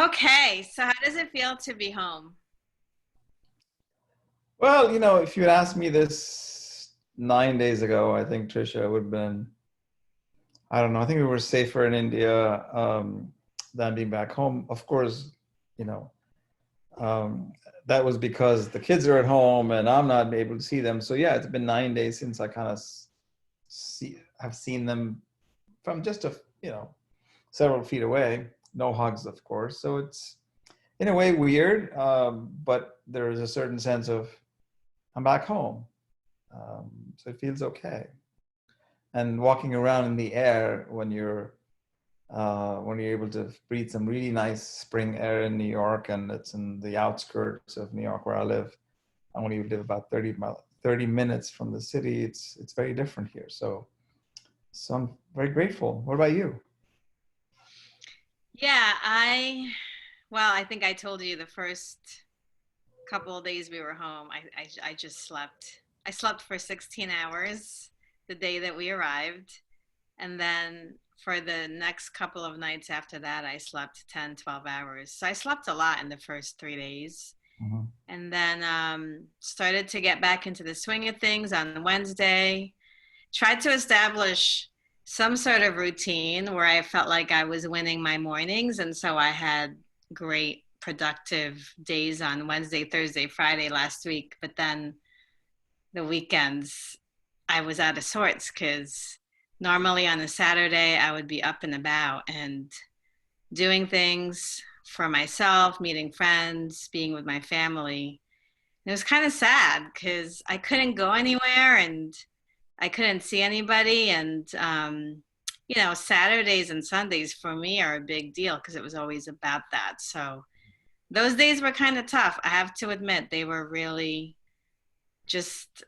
Okay, so how does it feel to be home? Well, if you had asked me this 9 days ago, I think Trisha would have been, I don't know, I think we were safer in India than being back home. Of course, you know, um, that was because the kids are at home and I'm not able to see them. So yeah, it's been 9 days since I kind of have seen them from just several feet away. No hugs, of course. So it's in a way weird, but there is a certain sense of I'm back home. So it feels okay. And walking around in the air when you're able to breathe some really nice spring air in New York, and it's in the outskirts of New York where I live. I only live about 30 minutes from the city. It's very different here. So I'm very grateful. What about you? Yeah, I think I told you the first couple of days we were home, I just slept. I slept for 16 hours the day that we arrived. And then for the next couple of nights after that, I slept 10, 12 hours. So I slept a lot in the first 3 days. Mhm. And then started to get back into the swing of things on Wednesday. Tried to establish some sort of routine where I felt like I was winning my mornings. And so I had great productive days on Wednesday, Thursday, Friday last week. But then the weekends, I was out of sorts because normally on a Saturday, I would be up and about and doing things for myself, meeting friends, being with my family. It was kind of sad because I couldn't go anywhere and I couldn't see anybody. And, Saturdays and Sundays for me are a big deal because it was always about that. So those days were kind of tough. I have to admit, they were really just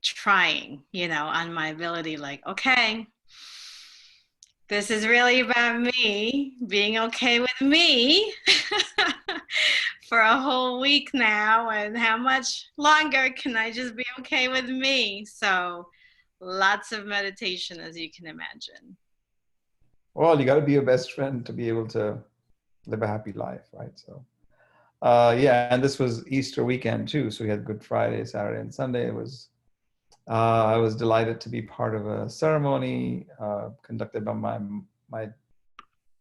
trying, on my ability, like, okay, this is really about me being okay with me for a whole week now. And how much longer can I just be okay with me? So, lots of meditation, as you can imagine. Well, you got to be your best friend to be able to live a happy life, right? So, yeah, and this was Easter weekend too. So we had Good Friday, Saturday, and Sunday. I was delighted to be part of a ceremony conducted by my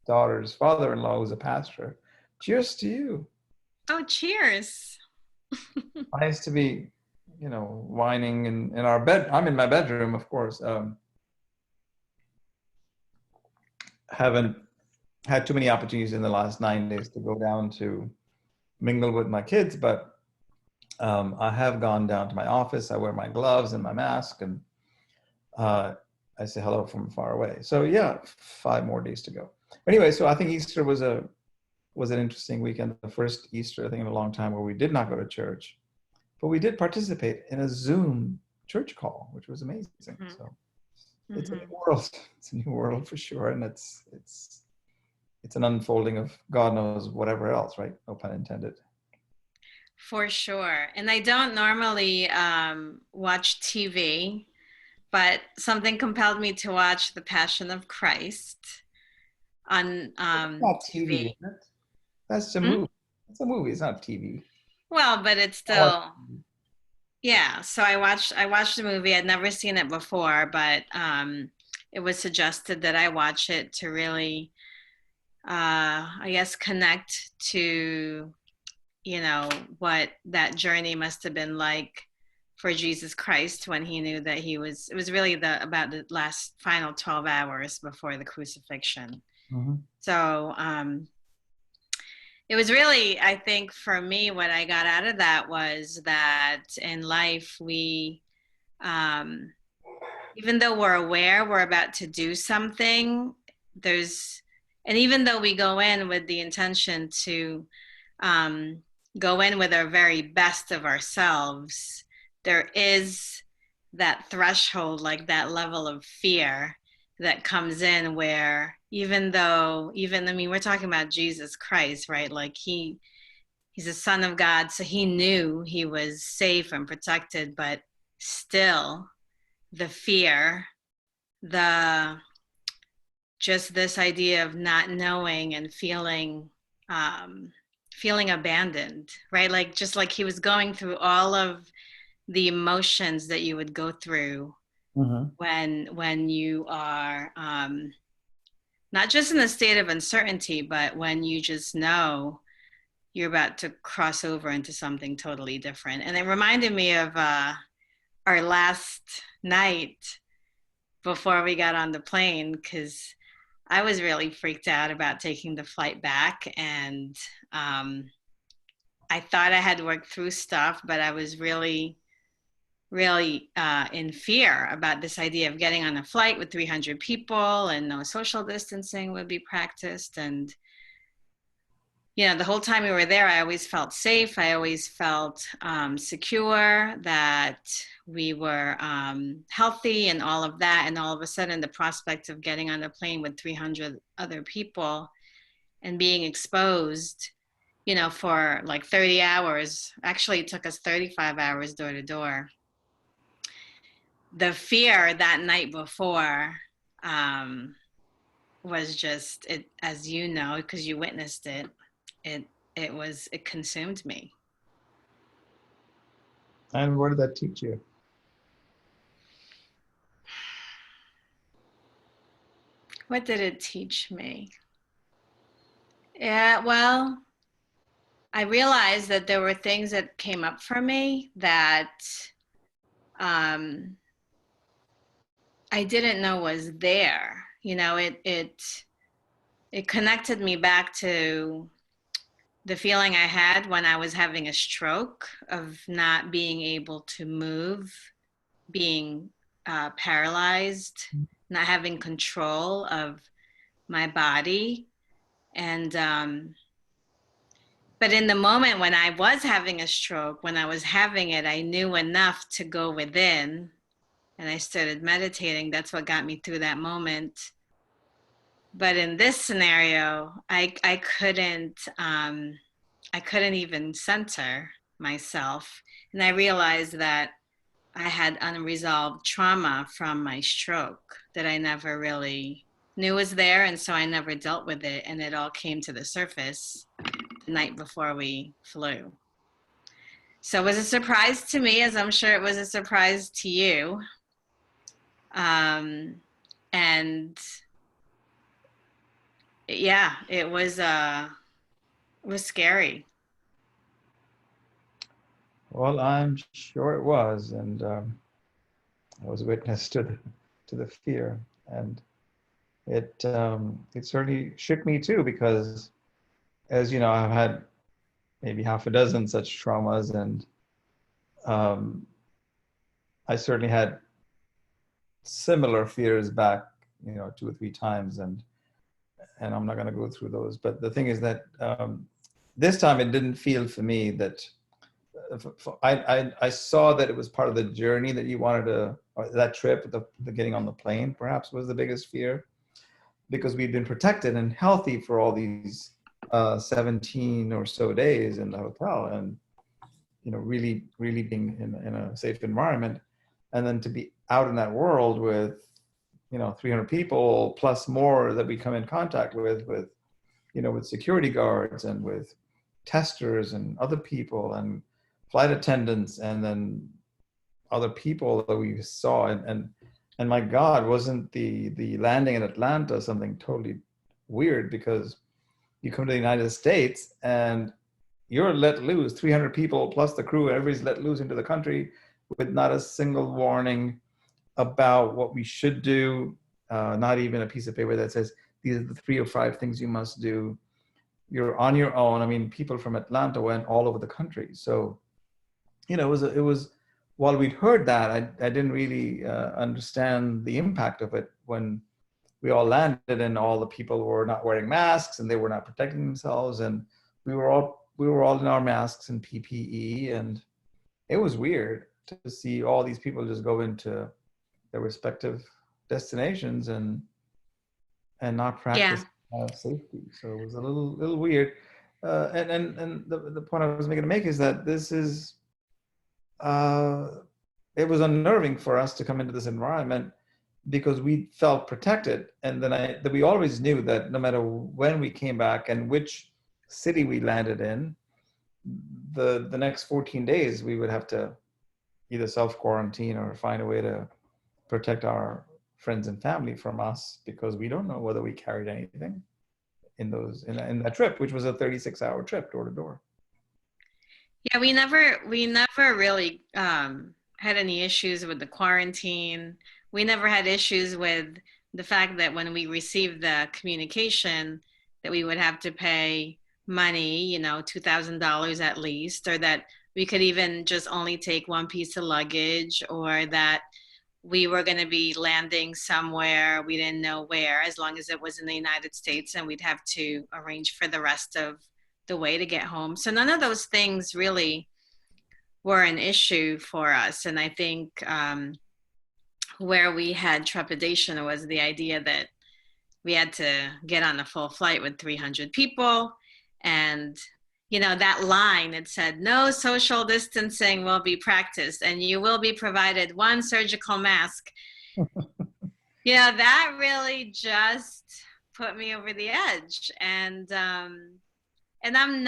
daughter's father-in-law, who's a pastor. Cheers to you. Oh, cheers. Nice to be, whining in our bed. I'm in my bedroom, of course. Haven't had too many opportunities in the last 9 days to go down to mingle with my kids, but I have gone down to my office. I wear my gloves and my mask, and uh, I say hello from far away. So yeah, 5 more days to go. Anyway, so I think Easter was an interesting weekend. The first Easter, I think, in a long time where we did not go to church, but we did participate in a Zoom church call, which was amazing. Mm-hmm. So it's a new Mm-hmm. world. It's a new world for sure, and it's an unfolding of God knows whatever else, right? No pun intended. For sure. And I don't normally watch TV, but something compelled me to watch The Passion of Christ on It's not TV, TV. isn't it? That's a Hmm? movie. It's a movie. It's not TV. Well, but it's I watch still, yeah. So I watched the movie. I'd never seen it before, but it was suggested that I watch it to really, I guess, connect to, you know, what that journey must have been like for Jesus Christ when he knew that it was really about the last final 12 hours before the crucifixion. Mhm. So it was really, I think, for me, what I got out of that was that in life, um, even though we're aware we're about to do something, there's, and even though we go in with the intention to um, go in with our very best of ourselves, there is that threshold, like that level of fear that comes in where I mean, we're talking about Jesus Christ, right? Like he's a son of God, so he knew he was safe and protected, but still the fear, the just this idea of not knowing and feeling abandoned, right? Like just like he was going through all of the emotions that you would go through when you are not just in a state of uncertainty, but when you just know you're about to cross over into something totally different. And it reminded me of our last night before we got on the plane, because I was really freaked out about taking the flight back. And I thought I had worked through stuff, but I was really in fear about this idea of getting on a flight with 300 people and no social distancing would be practiced. And, you know, the whole time we were there, I always felt safe. I always felt secure that we were healthy and all of that. And all of a sudden, the prospect of getting on a plane with 300 other people and being exposed, you know, for like 30 hours, actually it took us 35 hours door to door. The fear that night before was just, it, as you know, because you witnessed it, it consumed me. And what did that teach you? What did it teach me? Yeah, well, I realized that there were things that came up for me that I didn't know was there. You know, it connected me back to the feeling I had when I was having a stroke of not being able to move, being paralyzed, not having control of my body. And, but in the moment when I was having a stroke, when I was having it, I knew enough to go within and I started meditating. That's what got me through that moment. But in this scenario, I couldn't even center myself. And I realized that I had unresolved trauma from my stroke that I never really knew was there. And so I never dealt with it. And it all came to the surface the night before we flew. So it was a surprise to me, as I'm sure it was a surprise to you. And yeah, it was scary. Well, I'm sure it was, and I was witness to the fear, and it certainly shook me too, because, as you know, I've had maybe half a dozen such traumas, and I certainly had similar fears back, you know, 2 or 3 times, and I'm not going to go through those. But the thing is that this time it didn't feel for me that I saw that it was part of the journey that you wanted to, or that trip, the getting on the plane perhaps was the biggest fear, because we'd been protected and healthy for all these 17 or so days in the hotel, and you know, really being in a safe environment, and then to be out in that world with, you know, 300 people plus more that we come in contact with, you know, with security guards and with testers and other people and flight attendants, and then other people that we saw, and my God, wasn't the landing in Atlanta something totally weird, because you come to the United States and you're let loose, 300 people plus the crew, everybody's let loose into the country with not a single warning about what we should do, not even a piece of paper that says these are the 3 or 5 things you must do. You're on your own. I mean, people from Atlanta went all over the country. So, you know, it was while we'd heard that, I didn't really understand the impact of it when we all landed and all the people were not wearing masks and they were not protecting themselves, and we were all in our masks and PPE, and it was weird to see all these people just go into their respective destinations and not practice safety. So it was a little weird. And the point I was making to make is that this is, it was unnerving for us to come into this environment because we felt protected. And then that we always knew that no matter when we came back and which city we landed in, the next 14 days we would have to either self-quarantine or find a way to protect our friends and family from us, because we don't know whether we carried anything in that trip, which was a 36-hour trip door to door. Yeah, we never really had any issues with the quarantine. We never had issues with the fact that when we received the communication that we would have to pay money, $2,000 at least, or that we could even just only take one piece of luggage, or that we were going to be landing somewhere we didn't know where, as long as it was in the United States, and we'd have to arrange for the rest of the way to get home. So none of those things really were an issue for us. And I think where we had trepidation was the idea that we had to get on a full flight with 300 people. And, that line, it said, no social distancing will be practiced and you will be provided one surgical mask. That really just put me over the edge. And I'm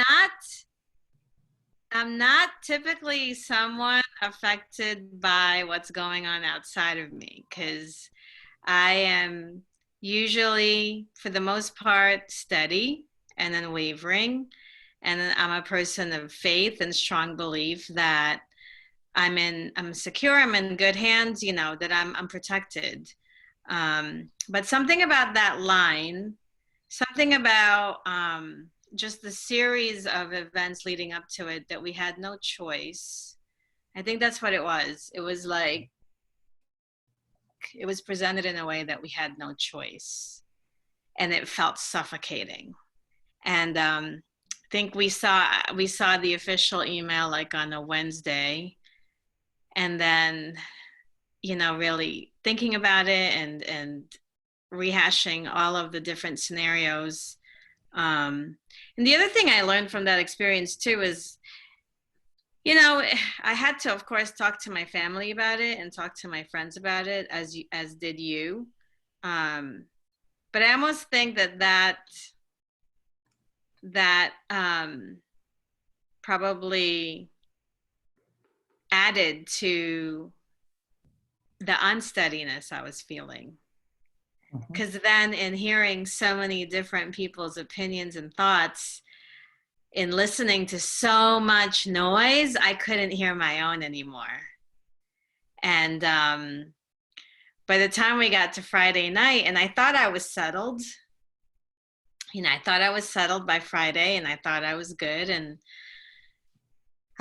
not typically someone affected by what's going on outside of me, because I am usually, for the most part, steady and unwavering. And I'm a person of faith and strong belief that I'm secure, I'm in good hands, that I'm protected. But something about that line, something about just the series of events leading up to it, that we had no choice. I think that's what it was. It was like, it was presented in a way that we had no choice, and it felt suffocating. And I think we saw the official email like on a Wednesday, and then really thinking about it and rehashing all of the different scenarios. And the other thing I learned from that experience too is, I had to, of course, talk to my family about it and talk to my friends about it, as did you. But I almost think that probably added to the unsteadiness I was feeling. Because then, in hearing so many different people's opinions and thoughts, in listening to so much noise, I couldn't hear my own anymore. And by the time we got to Friday night, and I thought I was settled, I thought I was settled by Friday, and I thought I was good, and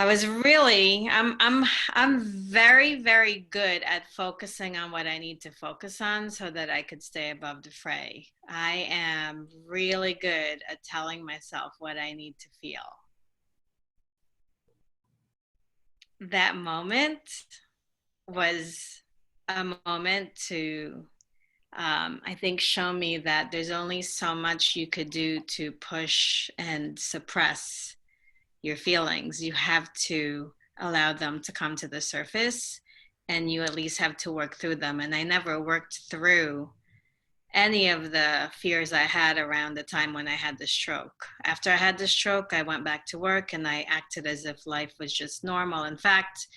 I was really, I'm very, very good at focusing on what I need to focus on so that I could stay above the fray. I am really good at telling myself what I need to feel. That moment was a moment to, I think, show me that there's only so much you could do to push and suppress your feelings. You have to allow them to come to the surface, and you at least have to work through them. And I never worked through any of the fears I had around the time when I had the stroke. After I had the stroke, I went back to work and I acted as if life was just normal. In fact,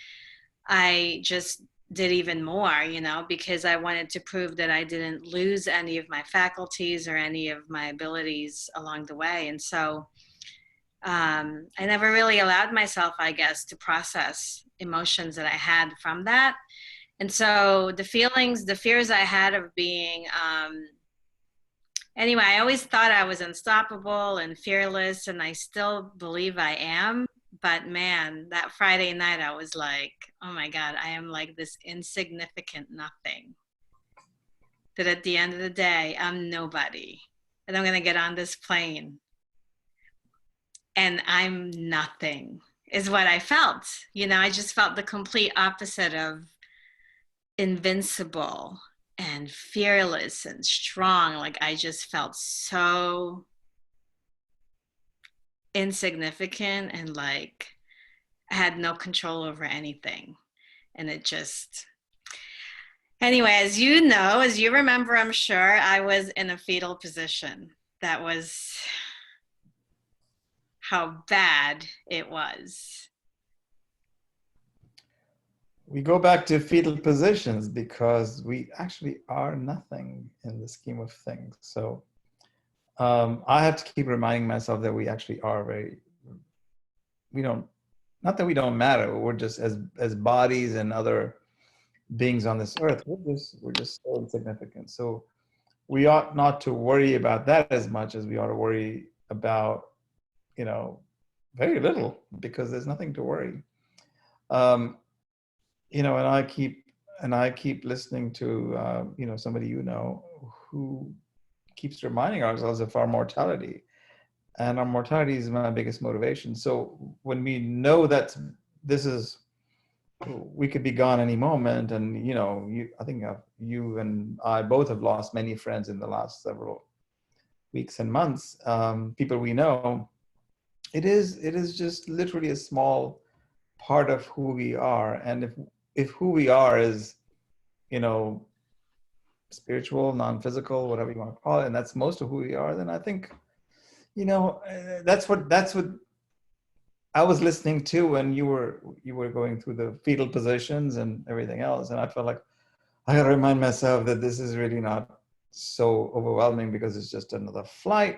I just did even more, because I wanted to prove that I didn't lose any of my faculties or any of my abilities along the way. And so I never really allowed myself, I guess, to process emotions that I had from that. And so the fears I had of being, anyway, I always thought I was unstoppable and fearless, and I still believe I am. But man, that Friday night, I was like, oh my God, I am like this insignificant nothing. That at the end of the day, I'm nobody. And I'm going to get on this plane and I'm nothing, is what I felt. I just felt the complete opposite of invincible and fearless and strong. Like I just felt so insignificant and like I had no control over anything. And it just, Anyway, as you know, as you remember, I'm sure, I was in a fetal position. That was how bad it was. We go back to fetal positions because we actually are nothing in the scheme of things. So I have to keep reminding myself that we actually are we don't, not that we don't matter, we're just as bodies and other beings on this earth, we're just so insignificant. So we ought not to worry about that as much as we ought to worry about, you know, very little, because there's nothing to worry. You know, and I keep listening to you know, somebody, you know, who keeps reminding ourselves of our mortality, and our mortality is my biggest motivation. So when we know that this is, we could be gone any moment, and you know, I think you and I both have lost many friends in the last several weeks and months, people we know. It is just literally a small part of who we are, and if who we are is, you know, spiritual, non-physical, whatever you want to call it, and that's most of who we are, then I think, you know, that's what I was listening to when you were going through the fetal positions and everything else, and I felt like I got to remind myself that this is really not so overwhelming, because it's just another flight.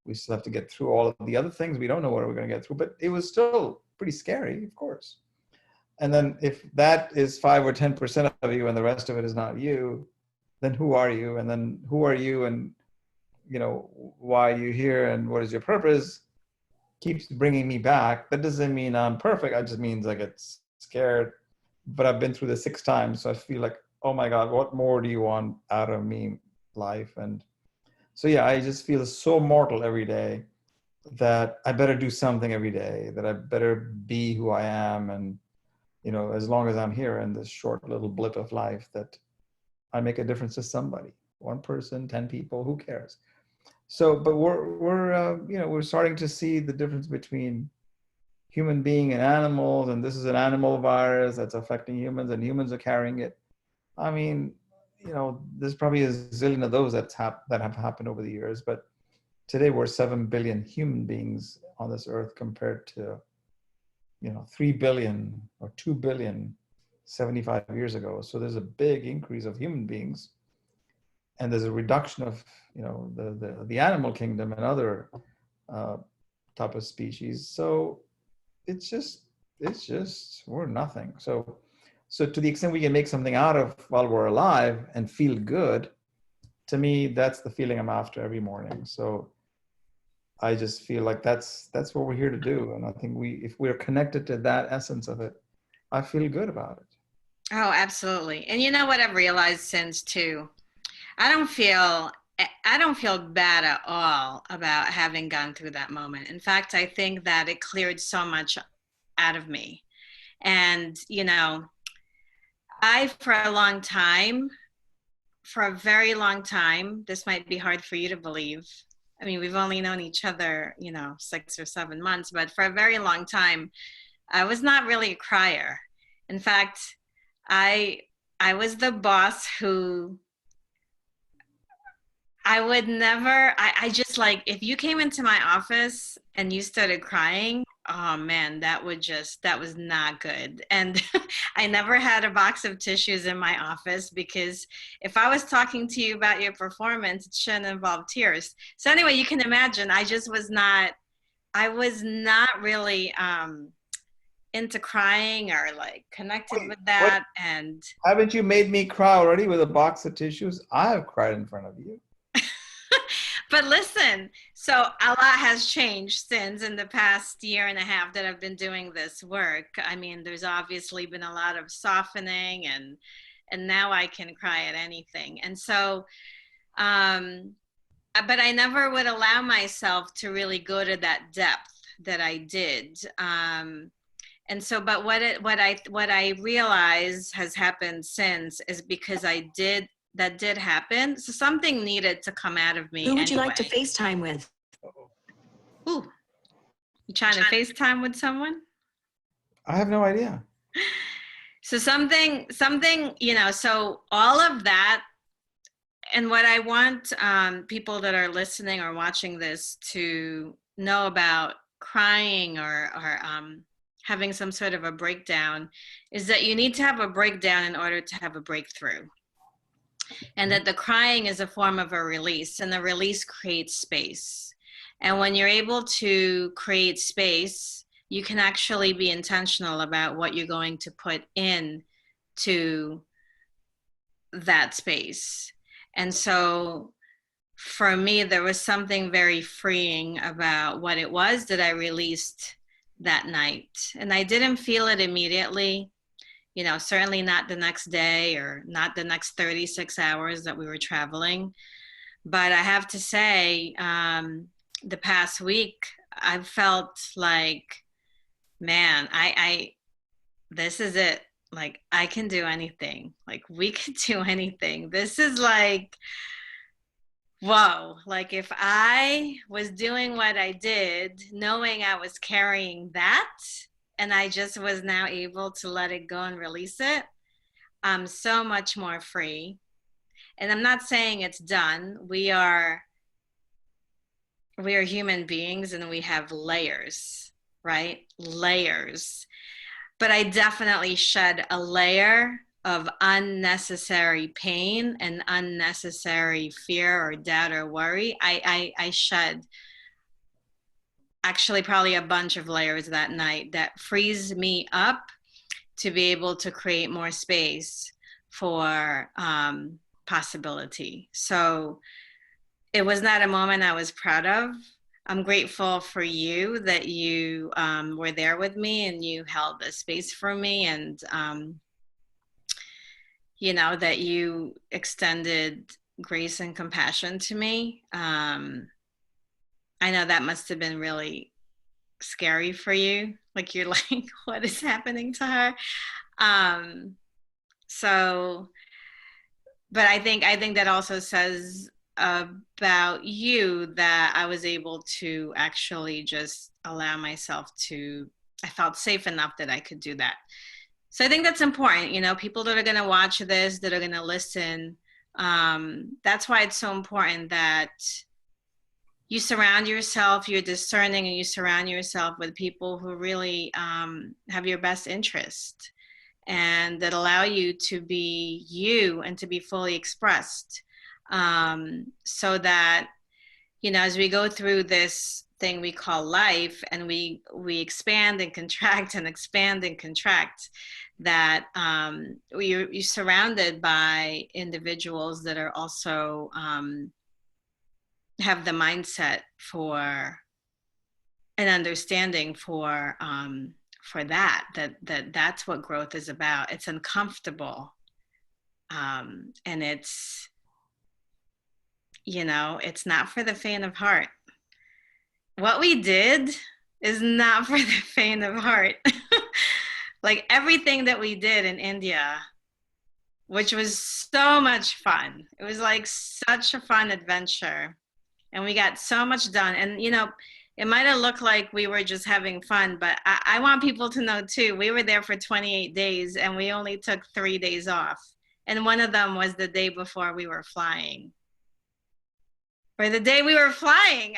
We still have to get through all of the other things. We don't know what we're going to get through, but it was still pretty scary, of course. And then if that is 5 or 10% of you and the rest of it is not you, then who are you? And then who are you, and you know, why are you here, and what is your purpose? Keeps bringing me back. That doesn't mean I'm perfect. It just means I get scared. But I've been through this 6 times, so I feel like, oh my God, what more do you want out of me, life? And so yeah, I just feel so mortal every day that I better do something every day, that I better be who I am. And you know, as long as I'm here in this short little blip of life, that I make a difference to somebody, 1 person, 10 people, who cares? So, but we're you know, we're starting to see the difference between human being and animals, and this is an animal virus that's affecting humans, and humans are carrying it. I mean, you know, there's probably a zillion of those that have happened over the years, but today we're 7 billion human beings on this earth compared to, you know, 3 billion or 2 billion 75 years ago. So there's a big increase of human beings, and there's a reduction of, you know, the animal kingdom and other type of species. So it's just we're nothing. So to the extent we can make something out of while we're alive and feel good, to me, that's the feeling I'm after every morning. So I just feel like that's what we're here to do. And I think if we're connected to that essence of it, I feel good about it. Oh, absolutely. And you know what I've realized since too? I don't feel I don't feel bad at all about having gone through that moment. In fact, I think that it cleared so much out of me. And, you know, I, for a very long time, this might be hard for you to believe. I mean, we've only known each other, you know, 6 or 7 months, but for a very long time, I was not really a crier. In fact, I I was the boss who I would never, I just like, if you came into my office and you started crying, oh man, that was not good. And I never had a box of tissues in my office because if I was talking to you about your performance, it shouldn't involve tears. So anyway, you can imagine, I was not really into crying or like connected Wait, with what? that. And Haven't you made me cry already with a box of tissues? I have cried in front of you. but listen, so a lot has changed since in the past year and a half that I've been doing this work. I mean, there's obviously been a lot of softening and now I can cry at anything. And so um but I never would allow myself to really go to that depth that I did. And so but what I realize has happened since is because that did happen. So something needed to come out of me. Who would anyway. you like to FaceTime with? Ooh, you trying to FaceTime with someone? I have no idea. So something, so all of that, and what I want people that are listening or watching this to know about crying or having some sort of a breakdown is that you need to have a breakdown in order to have a breakthrough. And that the crying is a form of a release, and the release creates space. And when you're able to create space, you can actually be intentional about what you're going to put in to that space. And so for me, there was something very freeing about what it was that I released that night. And I didn't feel it immediately, certainly not the next day or not the next 36 hours that we were traveling. But I have to say, the past week, I've felt like, man, this is it. Like, I can do anything. Like, we can do anything. This is like, whoa. Like, if I was doing what I did, knowing I was carrying that, and I just was now able to let it go and release it, I'm so much more free. And I'm not saying it's done. We are human beings and we have layers, right? Layers. But I definitely shed a layer of unnecessary pain and unnecessary fear or doubt or worry. I shed actually probably a bunch of layers that night that frees me up to be able to create more space for possibility. So it was not a moment I was proud of. I'm grateful for you that you were there with me and you held the space for me, and that you extended grace and compassion to me. I know that must have been really scary for you. Like, you're like, what is happening to her? So, but I think that also says about you that I was able to actually just allow myself to, I felt safe enough that I could do that. So I think that's important. People that are going to watch this, that are going to listen, that's why it's so important that you surround yourself, you're discerning, and you surround yourself with people who really have your best interest and that allow you to be you and to be fully expressed. So that, as we go through this thing we call life and we expand and contract and expand and contract, that you're surrounded by individuals that are also have the mindset for an understanding for that's what growth is about. It's uncomfortable, and it's it's not for the faint of heart. What we did is not for the faint of heart. Like, everything that we did in India, which was so much fun. It was like such a fun adventure. And we got so much done. And, it might have looked like we were just having fun, but I want people to know too, we were there for 28 days and we only took 3 days off. And one of them was the day before we were flying. Or the day we were flying.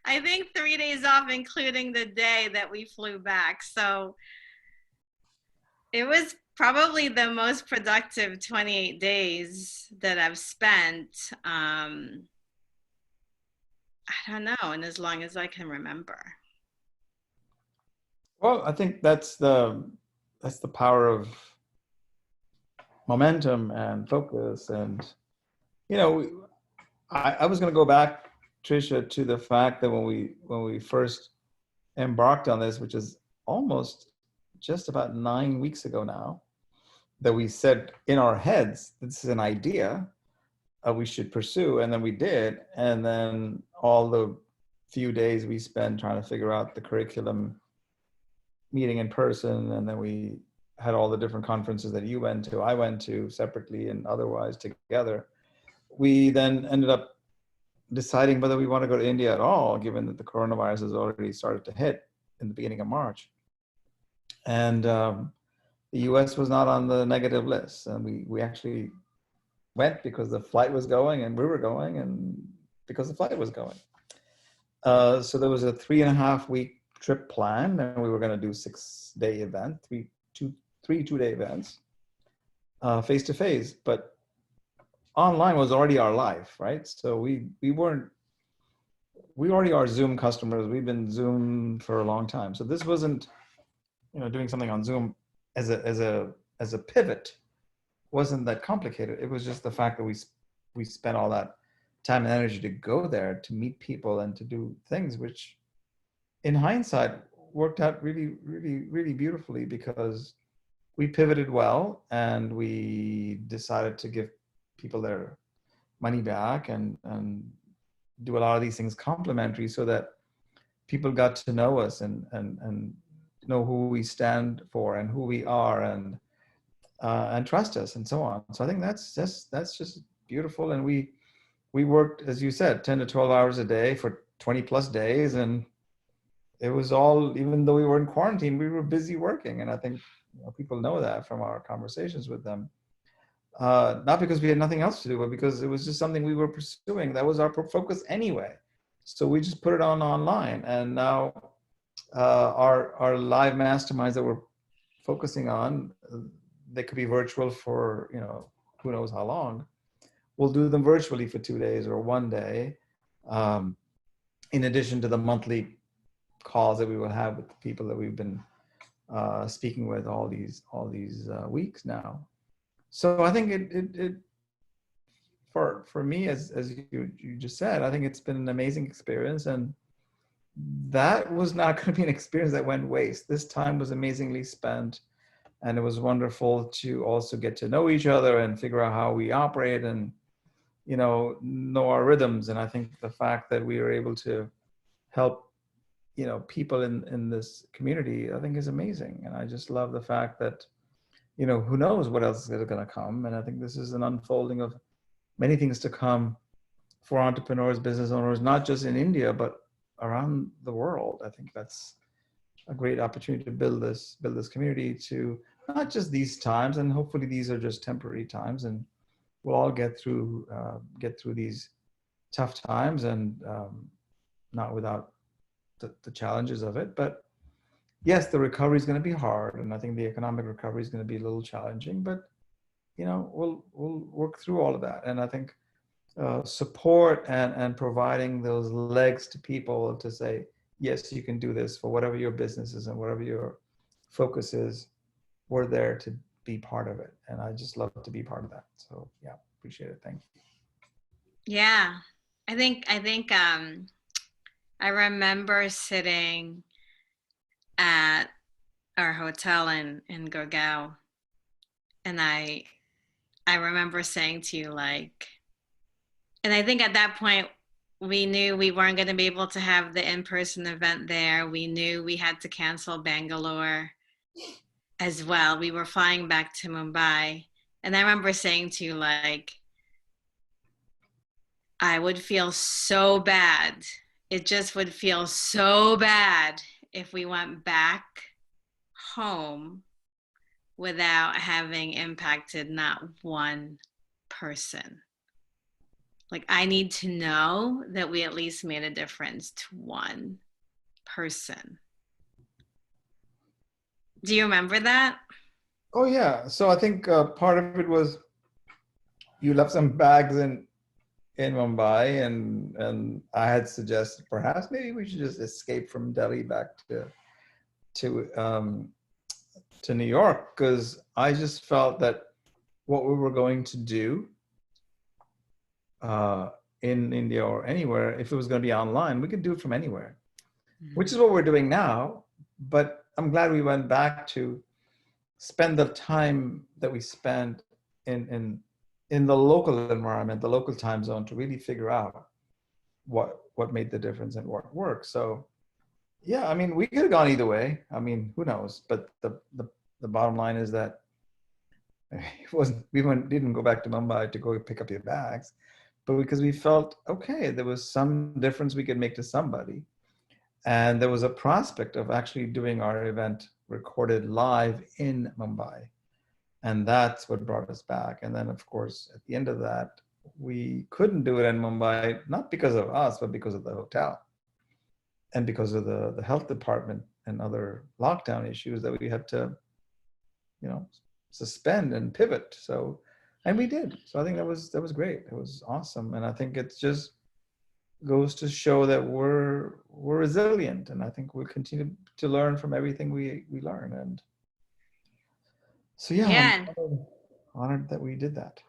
I think 3 days off, including the day that we flew back. So it was probably the most productive 28 days that I've spent. I don't know, and as long as I can remember. Well, I think that's the power of momentum and focus. And I was going to go back, Triccia, to the fact that when we first embarked on this, which is almost just about 9 weeks ago now, that we said in our heads, this is an idea we should pursue, and then we did. And then all the few days we spent trying to figure out the curriculum, meeting in person, and then we had all the different conferences that you went to, I went to separately and otherwise together. We then ended up deciding whether we want to go to India at all, given that the coronavirus has already started to hit in the beginning of March. And the US was not on the negative list. And we actually went because the flight was going and we were going and because the flight was going. So there was a 3.5-week trip planned, and we were going to do 6-day event, three 2-day events, face to face. But online was already our life, right? So we already are Zoom customers. We've been Zoom for a long time. So this wasn't, doing something on Zoom as a pivot wasn't that complicated. It was just the fact that we spent all that time and energy to go there to meet people and to do things, which in hindsight worked out really, really, really beautifully, because we pivoted well and we decided to give people their money back and do a lot of these things complimentary, so that people got to know us and know who we stand for and who we are, and trust us and so on. So I think that's just beautiful. And we worked, as you said, 10 to 12 hours a day for 20 plus days. And it was all, even though we were in quarantine, we were busy working. And I think people know that from our conversations with them. Not because we had nothing else to do, but because it was just something we were pursuing. That was our focus anyway. So we just put it on online. And now our live masterminds that we're focusing on, they could be virtual for, who knows how long. We'll do them virtually for 2 days or 1 day, in addition to the monthly calls that we will have with the people that we've been speaking with all these weeks now. So I think it for me, as you just said, I think it's been an amazing experience, and that was not going to be an experience that went waste. This time was amazingly spent, and it was wonderful to also get to know each other and figure out how we operate and know our rhythms. And I think the fact that we were able to help people in this community, I think is amazing. And I just love the fact that who knows what else is going to come. And I think this is an unfolding of many things to come for entrepreneurs, business owners, not just in India but around the world. I think that's a great opportunity to build this community, to not just these times, and hopefully these are just temporary times, and we'll all get through these tough times, and not without the challenges of it. But yes, the recovery is going to be hard, and I think the economic recovery is going to be a little challenging. But we'll work through all of that. And I think support and providing those legs to people to say, yes, you can do this for whatever your business is and whatever your focus is. We're there to be part of it, and I just love to be part of that. So yeah, appreciate it. Thank you. Yeah, I think I remember sitting at our hotel in Gurgaon, and I remember saying to you, like, and I think at that point we knew we weren't going to be able to have the in-person event there. We knew we had to cancel Bangalore as well. We were flying back to Mumbai. And I remember saying to you, like, I would feel so bad. It just would feel so bad if we went back home without having impacted not one person. Like, I need to know that we at least made a difference to one person. Do you remember that? Oh yeah. So I think part of it was you left some bags in Mumbai, and I had suggested perhaps maybe we should just escape from Delhi back to New York, because I just felt that what we were going to do in India or anywhere, if it was going to be online, we could do it from anywhere, which is what we're doing now. But I'm glad we went back to spend the time that we spent in the local environment, the local time zone, to really figure out what made the difference and what worked. So yeah, I mean, we could have gone either way. I mean, who knows? But the bottom line is that we didn't go back to Mumbai to go pick up your bags, but because we felt, okay, there was some difference we could make to somebody. And there was a prospect of actually doing our event recorded live in Mumbai. And that's what brought us back. And then, of course, at the end of that, we couldn't do it in Mumbai, not because of us, but because of the hotel and because of the health department and other lockdown issues that we had to, suspend and pivot. So, and we did. So I think that was great. It was awesome. And I think it just goes to show that we're resilient. And I think we'll continue to learn from everything we learn. And so, yeah, Yeah. I'm honored that we did that.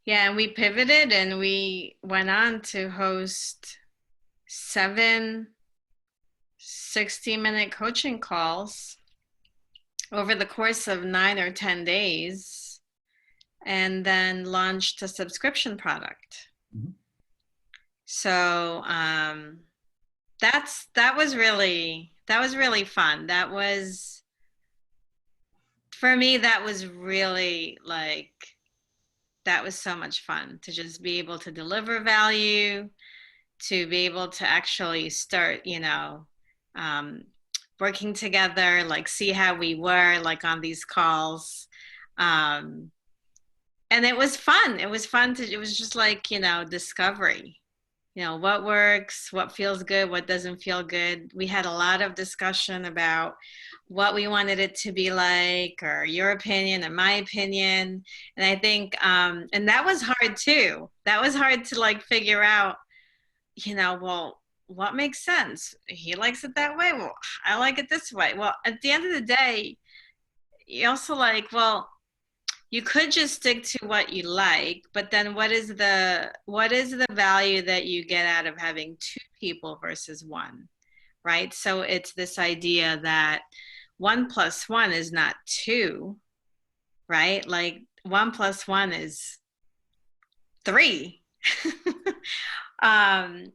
Yeah, and we pivoted and we went on to host 7 60-minute coaching calls over the course of 9 or 10 days, and then launched a subscription product. Mm-hmm. So that was really fun. That was, for me, that was really that was so much fun to just be able to deliver value, to be able to actually start, working together, see how we were on these calls. And it was fun. It was just discovery, what works, what feels good, what doesn't feel good. We had a lot of discussion about what we wanted it to be like, or your opinion and my opinion. And I think, and that was hard too. That was hard to figure out, well, what makes sense? He likes it that way. Well, I like it this way. Well, at the end of the day, you also well, you could just stick to what you like, but then what is the value that you get out of having 2 people versus 1, right? So it's this idea that 1 + 1 is not 2, right? 1 + 1 is 3. Or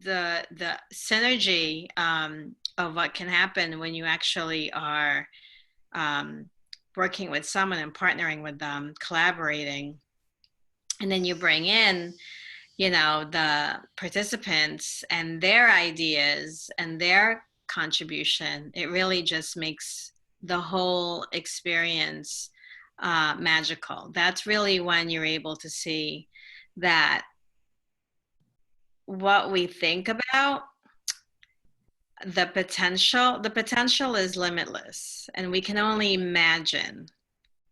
the synergy of what can happen when you actually are working with someone and partnering with them, collaborating, and then you bring in the participants and their ideas and their contribution. It really just makes the whole experience magical. That's really when you're able to see that what we think about, the potential is limitless, and we can only imagine,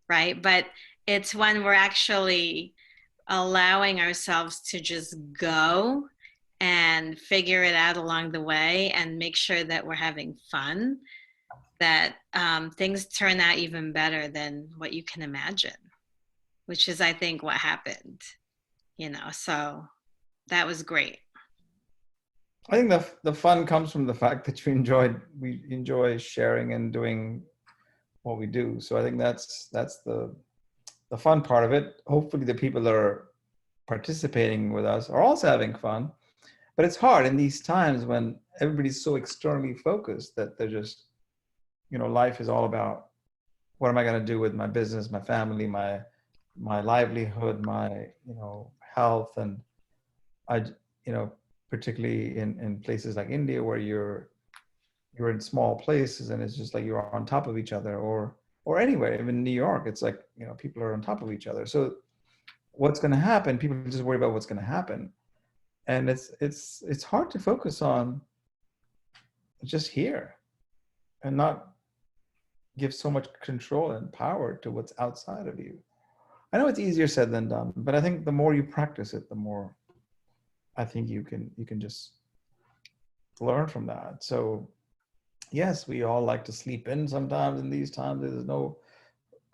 right? But it's when we're actually allowing ourselves to just go and figure it out along the way and make sure that we're having fun, that things turn out even better than what you can imagine, which is, I think, what happened, so that was great. I think the fun comes from the fact that we enjoy sharing and doing what we do. So I think that's the fun part of it. Hopefully the people that are participating with us are also having fun, but it's hard in these times when everybody's so externally focused that they're just, life is all about, what am I going to do with my business, my family, my livelihood, my, health. And I, particularly in places like India, where you're in small places and it's just you're on top of each other, or anywhere, even New York, it's people are on top of each other. So what's going to happen? People just worry about what's going to happen. And it's hard to focus on just here and not give so much control and power to what's outside of you. I know it's easier said than done, but I think the more you practice it, the more I think you can just learn from that. So yes, we all like to sleep in sometimes in these times. There's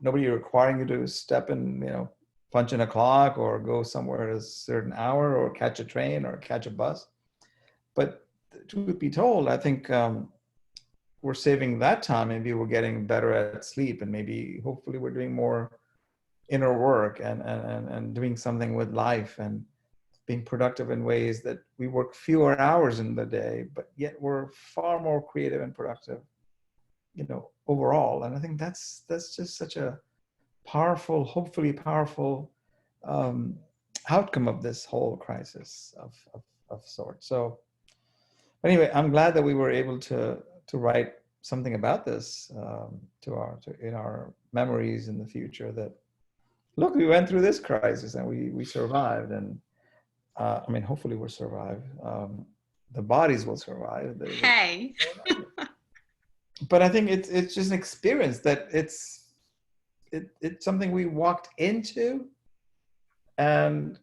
nobody requiring you to step in, punch in a clock or go somewhere at a certain hour or catch a train or catch a bus. But truth be told, I think we're saving that time. Maybe we're getting better at sleep, and maybe hopefully we're doing more inner work and doing something with life and being productive in ways that we work fewer hours in the day, but yet we're far more creative and productive, overall. And I think that's just such a powerful, hopefully powerful outcome of this whole crisis of sorts. So anyway, I'm glad that we were able to write something about this in our memories in the future. That look, we went through this crisis and we survived, and I mean, hopefully we'll survive. The bodies will survive. Hey. But I think it's just an experience that it's something we walked into, and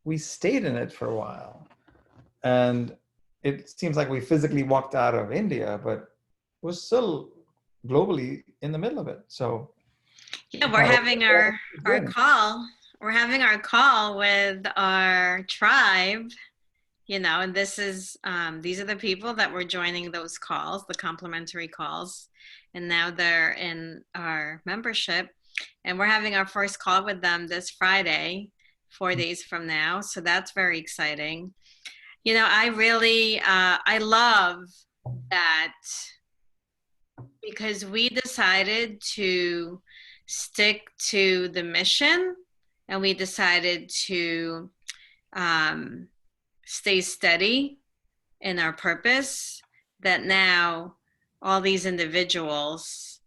we stayed in it for a while. And it seems like we physically walked out of India, but we're still globally in the middle of it. So yeah, we're having our call. We're having our call with our tribe, you know, and this is these are the people that were joining those calls, the complimentary calls, and now they're in our membership, and we're having our first call with them this Friday, 4 days from now. So that's very exciting. You know, I really I love that, because we decided to stick to the mission, and we decided to stay steady in our purpose, that now all these individuals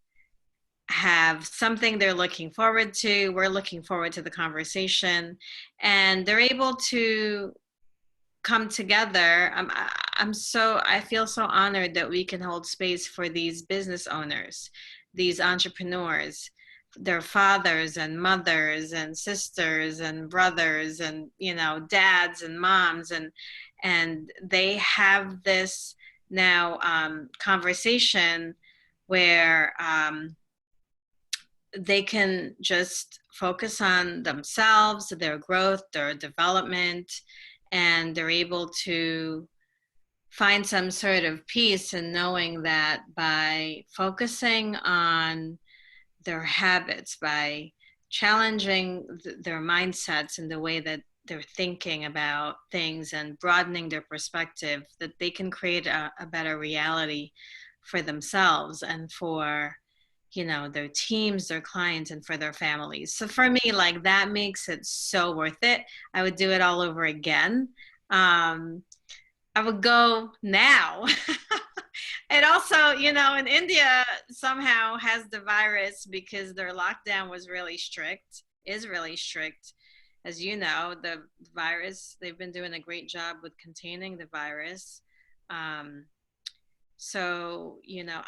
have something they're looking forward to. We're looking forward to the conversation, and they're able to come together. I feel so honored that we can hold space for these business owners, these entrepreneurs, their fathers and mothers and sisters and brothers and, you know, dads and moms, and they have this now conversation where they can just focus on themselves, their growth, their development, and they're able to find some sort of peace in knowing that by focusing on their habits, by challenging their mindsets and the way that they're thinking about things and broadening their perspective, that they can create a better reality for themselves and for, you know, their teams, their clients, and for their families. So for me, like, that makes it so worth it. I would do it all over again. I would go now. And also, you know, in India somehow has the virus because their lockdown was really strict, is really strict. As you know, the virus, they've been doing a great job with containing the virus. So, you know,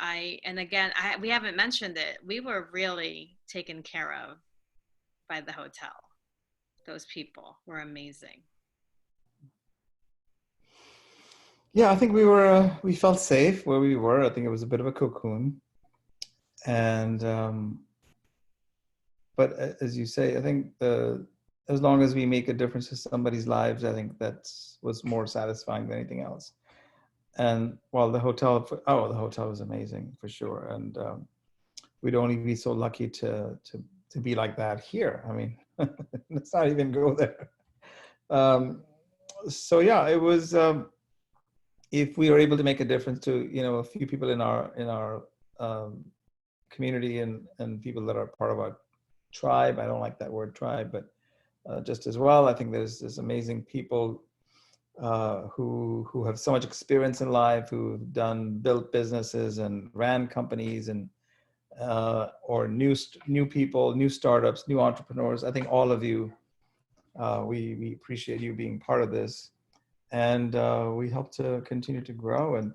we haven't mentioned it. We were really taken care of by the hotel. Those people were amazing. Yeah, I think we felt safe where we were. I think it was a bit of a cocoon. And, but as you say, I think as long as we make a difference to somebody's lives, I think that's what's more satisfying than anything else. And while the hotel was amazing for sure. And we'd only be so lucky to be like that here. I mean, let's not even go there. So yeah, it was, if we were able to make a difference to, you know, a few people in our community and people that are part of our tribe. I don't like that word tribe, but just as well, I think there's amazing people who have so much experience in life, who've built businesses and ran companies, and or new people, new startups, new entrepreneurs. I think all of you, we appreciate you being part of this, and we hope to continue to grow and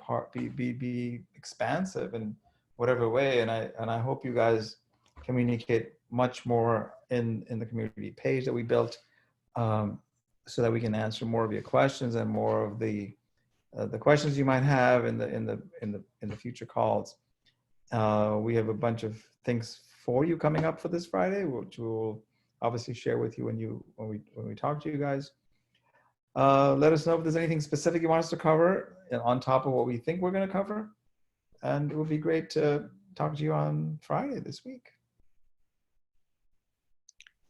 be expansive in whatever way. And I hope you guys communicate much more in the community page that we built, so that we can answer more of your questions and more of the questions you might have in the future calls. We have a bunch of things for you coming up for this Friday, which we'll obviously share with you when we talk to you guys. Let us know if there's anything specific you want us to cover on top of what we think we're going to cover, and it would be great to talk to you on Friday this week.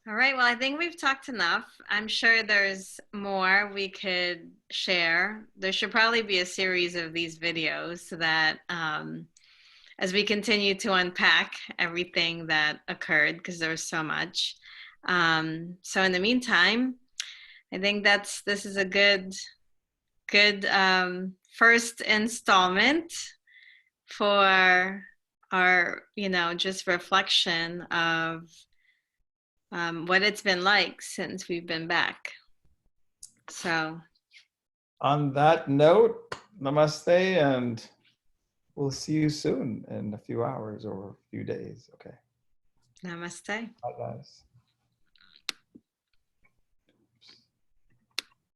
All right. Well, I think we've talked enough. I'm sure there's more we could share. There should probably be a series of these videos so that as we continue to unpack everything that occurred, because there was so much. So in the meantime, I think this is a good first installment for our, just reflection of what it's been like since we've been back. So, on that note, namaste, and we'll see you soon in a few hours or a few days. Okay. namaste. Bye, guys.